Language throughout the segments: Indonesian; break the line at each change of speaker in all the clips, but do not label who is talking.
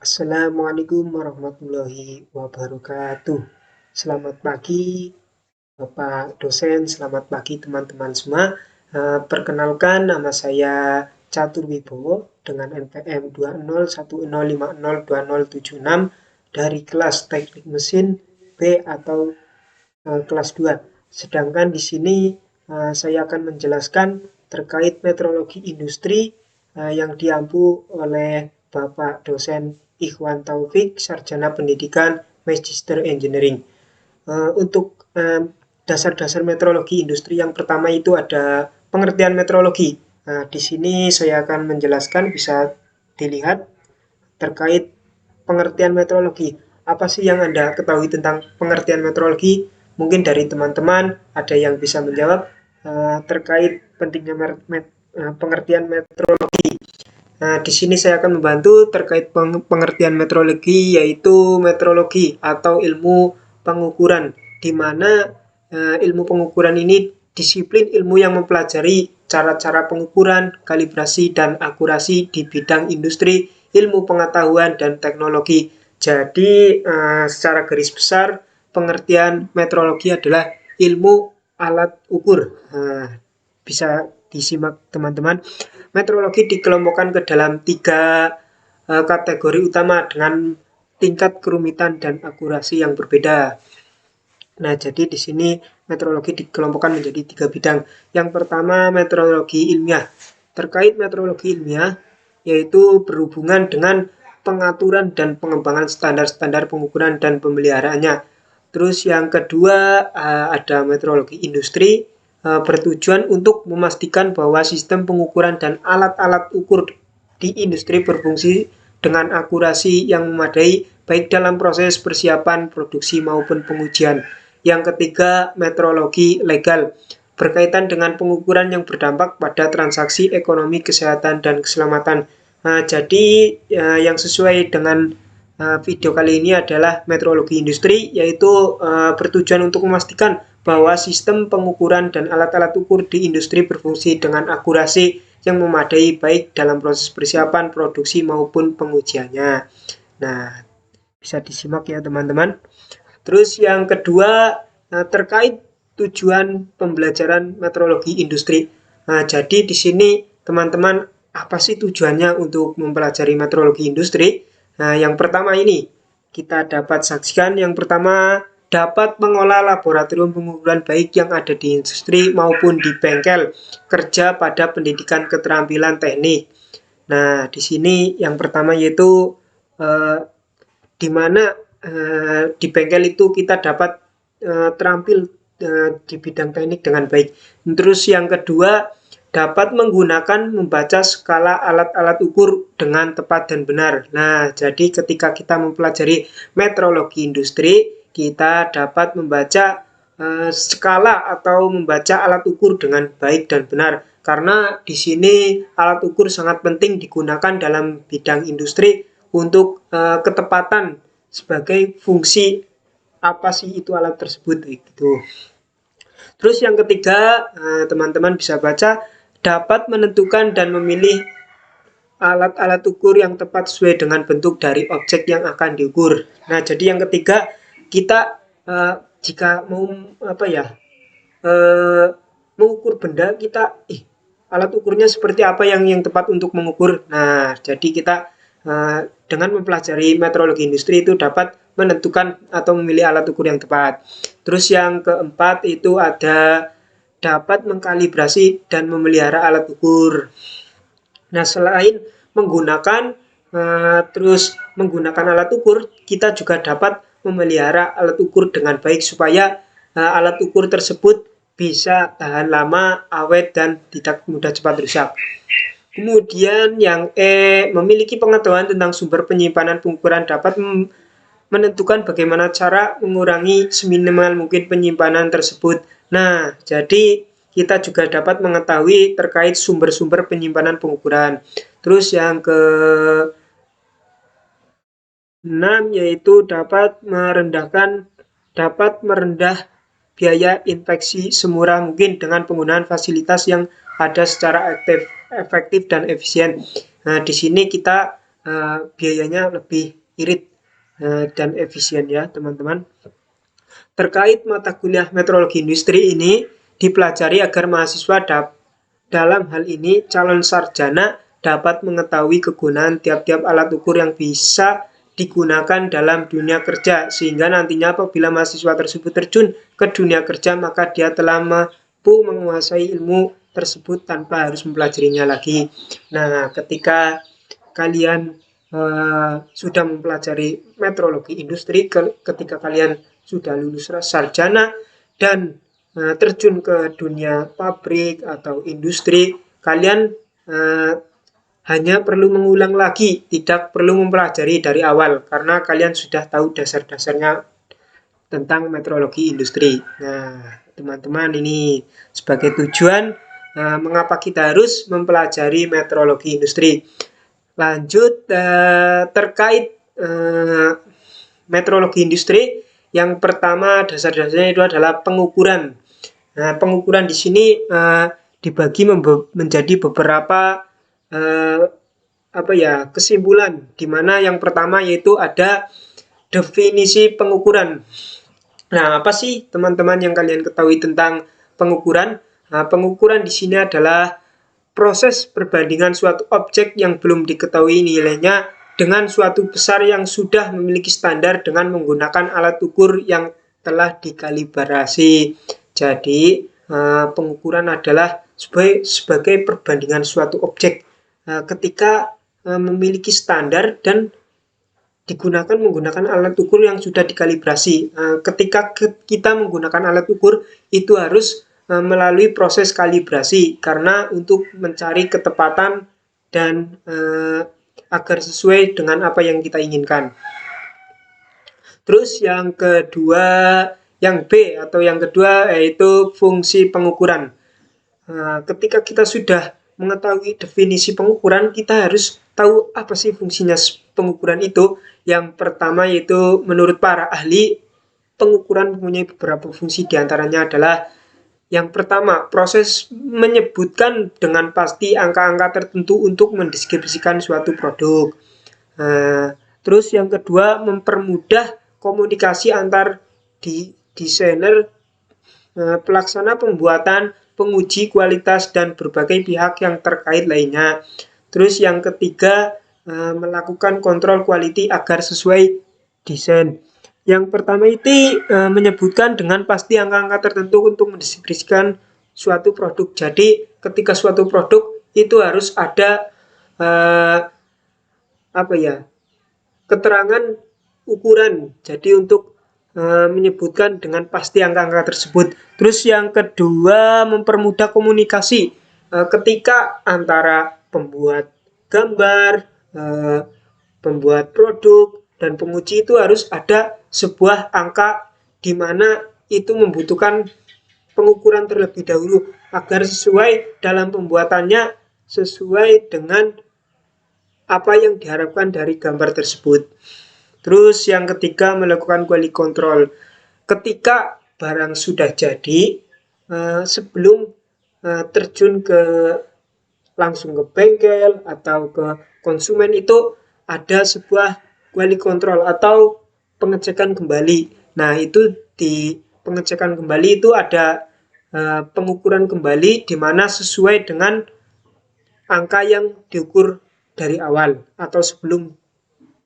Assalamualaikum warahmatullahi wabarakatuh. Selamat pagi Bapak dosen, selamat pagi teman-teman semua. Perkenalkan nama saya Catur Wibowo dengan NPM 20105020076 dari kelas Teknik Mesin B atau kelas 2. Sedangkan di sini saya akan menjelaskan terkait metrologi industri yang diampu oleh Bapak dosen Ikhwan Taufik, Sarjana Pendidikan Magister Engineering. Untuk dasar-dasar metrologi industri yang pertama itu ada pengertian metrologi. Di sini saya akan menjelaskan, bisa dilihat terkait pengertian metrologi. Apa sih yang Anda ketahui tentang pengertian metrologi? Mungkin dari teman-teman ada yang bisa menjawab terkait pentingnya pengertian metrologi. Nah, di sini saya akan membantu terkait pengertian metrologi, yaitu metrologi atau ilmu pengukuran, di mana ilmu pengukuran ini disiplin ilmu yang mempelajari cara-cara pengukuran, kalibrasi, dan akurasi di bidang industri, ilmu pengetahuan, dan teknologi. Jadi, secara garis besar, pengertian metrologi adalah ilmu alat ukur. Bisa disimak teman-teman. Metrologi dikelompokkan ke dalam tiga kategori utama dengan tingkat kerumitan dan akurasi yang berbeda. Nah, jadi di sini metrologi dikelompokkan menjadi tiga bidang. Yang pertama, metrologi ilmiah. Terkait metrologi ilmiah, yaitu berhubungan dengan pengaturan dan pengembangan standar-standar pengukuran dan pemeliharaannya. Terus yang kedua, ada metrologi industri, bertujuan untuk memastikan bahwa sistem pengukuran dan alat-alat ukur di industri berfungsi dengan akurasi yang memadai, baik dalam proses persiapan produksi maupun pengujian. Yang ketiga, metrologi legal, berkaitan dengan pengukuran yang berdampak pada transaksi ekonomi, kesehatan, dan keselamatan. Jadi yang sesuai dengan video kali ini adalah metrologi industri, yaitu bertujuan untuk memastikan bahwa sistem pengukuran dan alat-alat ukur di industri berfungsi dengan akurasi yang memadai, baik dalam proses persiapan, produksi, maupun pengujiannya. Nah, bisa disimak ya teman-teman. Terus yang kedua, terkait tujuan pembelajaran metrologi industri. Jadi di sini teman-teman, apa sih tujuannya untuk mempelajari metrologi industri? Yang pertama ini kita dapat saksikan. Yang pertama, dapat mengolah laboratorium pengukuran baik yang ada di industri maupun di bengkel kerja pada pendidikan keterampilan teknik. Nah, di sini yang pertama yaitu di mana di bengkel itu kita dapat terampil di bidang teknik dengan baik. Terus yang kedua, dapat menggunakan membaca skala alat-alat ukur dengan tepat dan benar. Nah, jadi ketika kita mempelajari metrologi industri, kita dapat membaca skala atau membaca alat ukur dengan baik dan benar. Karena di sini alat ukur sangat penting digunakan dalam bidang industri untuk ketepatan sebagai fungsi apa sih itu alat tersebut gitu. Terus yang ketiga, teman-teman bisa baca, dapat menentukan dan memilih alat-alat ukur yang tepat sesuai dengan bentuk dari objek yang akan diukur. Nah, jadi yang ketiga, kita jika mau mengukur benda, kita alat ukurnya seperti apa yang tepat untuk mengukur. Nah, jadi kita dengan mempelajari metrologi industri itu dapat menentukan atau memilih alat ukur yang tepat. Terus yang keempat itu ada dapat mengkalibrasi dan memelihara alat ukur. Nah, selain menggunakan alat ukur, kita juga dapat memelihara alat ukur dengan baik supaya alat ukur tersebut bisa tahan lama, awet, dan tidak mudah cepat rusak. Kemudian yang memiliki pengetahuan tentang sumber penyimpanan pengukuran dapat menentukan bagaimana cara mengurangi seminimal mungkin penyimpanan tersebut. Nah, jadi kita juga dapat mengetahui terkait sumber-sumber penyimpanan pengukuran. Terus yang ke-6 yaitu dapat merendah biaya infeksi semurah mungkin dengan penggunaan fasilitas yang ada secara efektif dan efisien. Nah, di sini kita biayanya lebih irit dan efisien ya teman-teman. Terkait mata kuliah metrologi industri ini dipelajari agar mahasiswa dalam hal ini calon sarjana dapat mengetahui kegunaan tiap-tiap alat ukur yang bisa digunakan dalam dunia kerja, sehingga nantinya apabila mahasiswa tersebut terjun ke dunia kerja maka dia telah mampu menguasai ilmu tersebut tanpa harus mempelajarinya lagi. Nah, ketika kalian sudah mempelajari metrologi industri, ketika kalian sudah lulus sarjana dan terjun ke dunia pabrik atau industri, kalian hanya perlu mengulang lagi, tidak perlu mempelajari dari awal karena kalian sudah tahu dasar-dasarnya tentang metrologi industri. Nah, teman-teman, ini sebagai tujuan mengapa kita harus mempelajari metrologi industri. Lanjut terkait metrologi industri, yang pertama dasar-dasarnya itu adalah pengukuran. Nah, pengukuran di sini dibagi menjadi beberapa kesimpulan, di mana yang pertama yaitu ada definisi pengukuran. Nah, apa sih teman-teman yang kalian ketahui tentang pengukuran? Nah, pengukuran di sini adalah proses perbandingan suatu objek yang belum diketahui nilainya dengan suatu besar yang sudah memiliki standar dengan menggunakan alat ukur yang telah dikalibrasi. Jadi, pengukuran adalah sebagai perbandingan suatu objek ketika memiliki standar dan digunakan menggunakan alat ukur yang sudah dikalibrasi. Ketika kita menggunakan alat ukur, itu harus melalui proses kalibrasi karena untuk mencari ketepatan dan agar sesuai dengan apa yang kita inginkan. Terus yang kedua, yang B atau yang kedua yaitu fungsi pengukuran. Ketika kita sudah mengetahui definisi pengukuran, kita harus tahu apa sih fungsinya pengukuran itu. Yang pertama yaitu menurut para ahli, pengukuran mempunyai beberapa fungsi, diantaranya adalah yang pertama, proses menyebutkan dengan pasti angka-angka tertentu untuk mendeskripsikan suatu produk. Terus yang kedua, mempermudah komunikasi antar desainer, pelaksana pembuatan, penguji kualitas, dan berbagai pihak yang terkait lainnya. Terus yang ketiga, melakukan kontrol quality agar sesuai desain. Yang pertama itu menyebutkan dengan pasti angka-angka tertentu untuk mendeskripsikan suatu produk. Jadi ketika suatu produk itu harus ada keterangan ukuran. Jadi untuk menyebutkan dengan pasti angka-angka tersebut. Terus yang kedua, mempermudah komunikasi ketika antara pembuat gambar, pembuat produk, dan penguji itu harus ada sebuah angka di mana itu membutuhkan pengukuran terlebih dahulu agar sesuai dalam pembuatannya, sesuai dengan apa yang diharapkan dari gambar tersebut. Terus yang ketiga, melakukan quality control. Ketika barang sudah jadi, sebelum terjun langsung ke bengkel atau ke konsumen, itu ada sebuah quality control atau pengecekan kembali. Nah, itu di pengecekan kembali itu ada pengukuran kembali di mana sesuai dengan angka yang diukur dari awal atau sebelum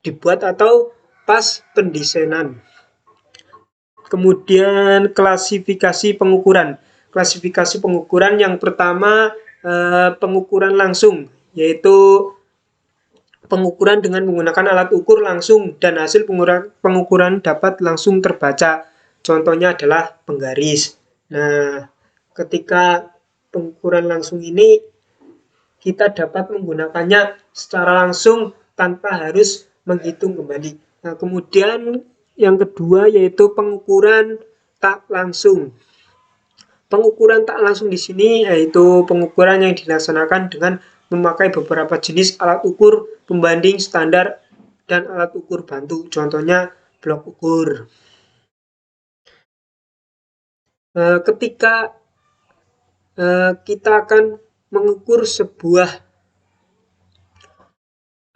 dibuat atau pas pendesainan. Kemudian klasifikasi pengukuran. Klasifikasi pengukuran yang pertama, pengukuran langsung, yaitu pengukuran dengan menggunakan alat ukur langsung dan hasil pengukuran dapat langsung terbaca. Contohnya adalah penggaris. Nah, ketika pengukuran langsung ini kita dapat menggunakannya secara langsung tanpa harus menghitung kembali. Nah, kemudian yang kedua yaitu pengukuran tak langsung. Pengukuran tak langsung di sini yaitu pengukuran yang dilaksanakan dengan memakai beberapa jenis alat ukur pembanding standar dan alat ukur bantu. Contohnya blok ukur. Ketika kita akan mengukur sebuah